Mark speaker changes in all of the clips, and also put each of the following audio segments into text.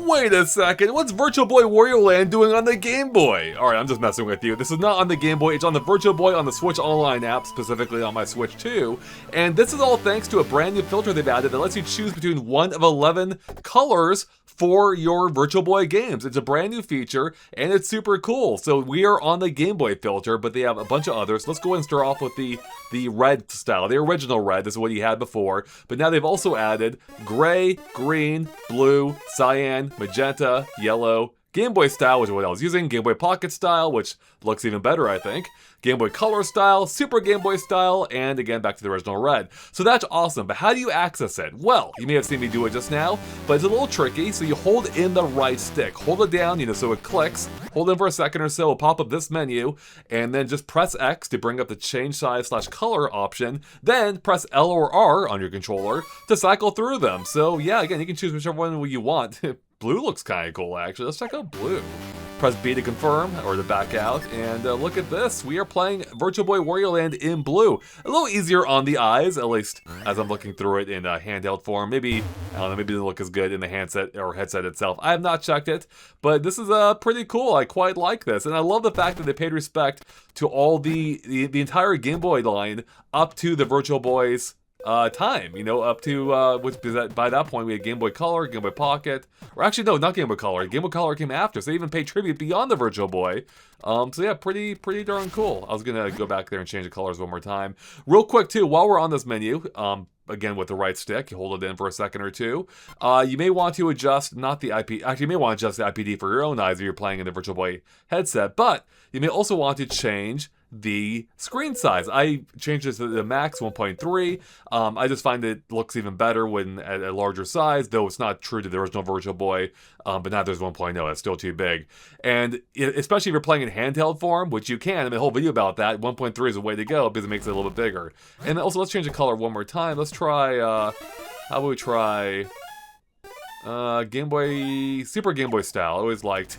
Speaker 1: Wait a second, what's Virtual Boy Wario Land doing on the Game Boy? Alright, I'm just messing with you. This is not on the Game Boy, it's on the Virtual Boy on the Switch Online app, specifically on my Switch 2. And this is all thanks to a brand new filter they've added that lets you choose between 1 of 11 colors for your Virtual Boy games. It's a brand new feature, and it's super cool. So we are on the Game Boy filter, but they have a bunch of others. Let's go ahead and start off with the red style, the original red. This is what you had before. But now they've also added gray, green, blue, cyan, magenta, yellow, Game Boy style, which is what I was using, Game Boy Pocket style, which looks even better, I think, Game Boy Color style, Super Game Boy style, and again, back to the original red. So that's awesome, but how do you access it? Well, you may have seen me do it just now, but it's a little tricky, so you hold in the right stick. Hold it down, so it clicks, hold it for a second or so, it'll pop up this menu, and then just press X to bring up the change size / color option, then press L or R on your controller to cycle through them. So yeah, again, you can choose whichever one you want. Blue looks kind of cool, actually. Let's check out blue. Press B to confirm, or to back out, and look at this. We are playing Virtual Boy Wario Land in blue. A little easier on the eyes, at least as I'm looking through it in a handheld form. Maybe, I don't know, maybe it doesn't look as good in the handset or headset itself. I have not checked it, but this is pretty cool. I quite like this, and I love the fact that they paid respect to all the entire Game Boy line up to the Virtual Boy's time, up to, which by that point we had Game Boy Color, Game Boy Pocket, or actually no, not Game Boy Color. Game Boy Color came after, so they even paid tribute beyond the Virtual Boy. So yeah, pretty darn cool. I was gonna go back there and change the colors one more time. Real quick too, while we're on this menu, again with the right stick, you hold it in for a second or two. You may want to adjust, not the IP, actually you may want to adjust the IPD for your own eyes if you're playing in the Virtual Boy headset, but you may also want to change the screen size. I changed it to the max 1.3. I just find it looks even better when at a larger size, though it's not true to the original Virtual Boy, but now there's 1.0, it's still too big. And especially if you're playing in handheld form, which you can, I made a whole video about that, 1.3 is a way to go because it makes it a little bit bigger. And also, let's change the color one more time. Let's try, how about we try Game Boy, Super Game Boy style. I always liked.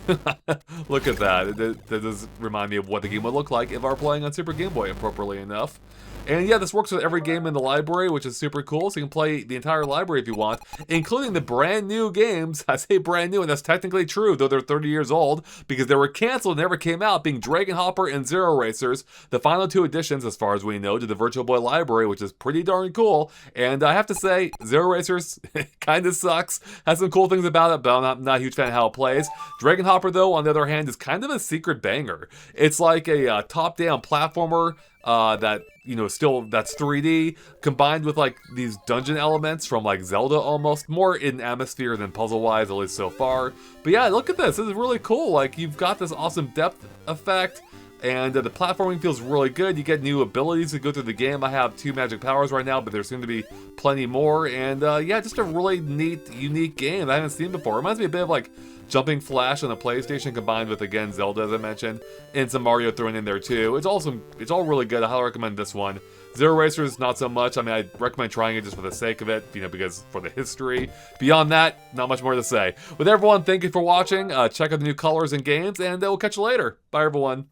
Speaker 1: Look at that. That does remind me of what the game would look like if I were playing on Super Game Boy appropriately enough. And yeah, this works with every game in the library, which is super cool. So you can play the entire library if you want, including the brand new games. I say brand new, and that's technically true, though they're 30 years old, because they were canceled and never came out, being Dragon Hopper and Zero Racers, the final 2 additions, as far as we know, to the Virtual Boy library, which is pretty darn cool. And I have to say, Zero Racers kind of sucks. Has some cool things about it, but I'm not a huge fan of how it plays. Dragon Hopper, though, on the other hand, is kind of a secret banger. It's like a top-down platformer that, still, that's 3D, combined with, like, these dungeon elements from, like, Zelda almost, more in atmosphere than puzzle-wise, at least so far. But yeah, look at this. This is really cool. Like, you've got this awesome depth effect, and the platforming feels really good. You get new abilities to go through the game. I have 2 magic powers right now, but there seem to be plenty more. And yeah, just a really neat, unique game that I haven't seen before. It reminds me a bit of like Jumping Flash on the PlayStation combined with, again, Zelda, as I mentioned, and some Mario thrown in there too. It's awesome. It's all really good. I highly recommend this one. Zero Racers, not so much. I mean, I recommend trying it just for the sake of it, because for the history. Beyond that, not much more to say. With everyone, thank you for watching. Check out the new colors and games, and we'll catch you later. Bye, everyone.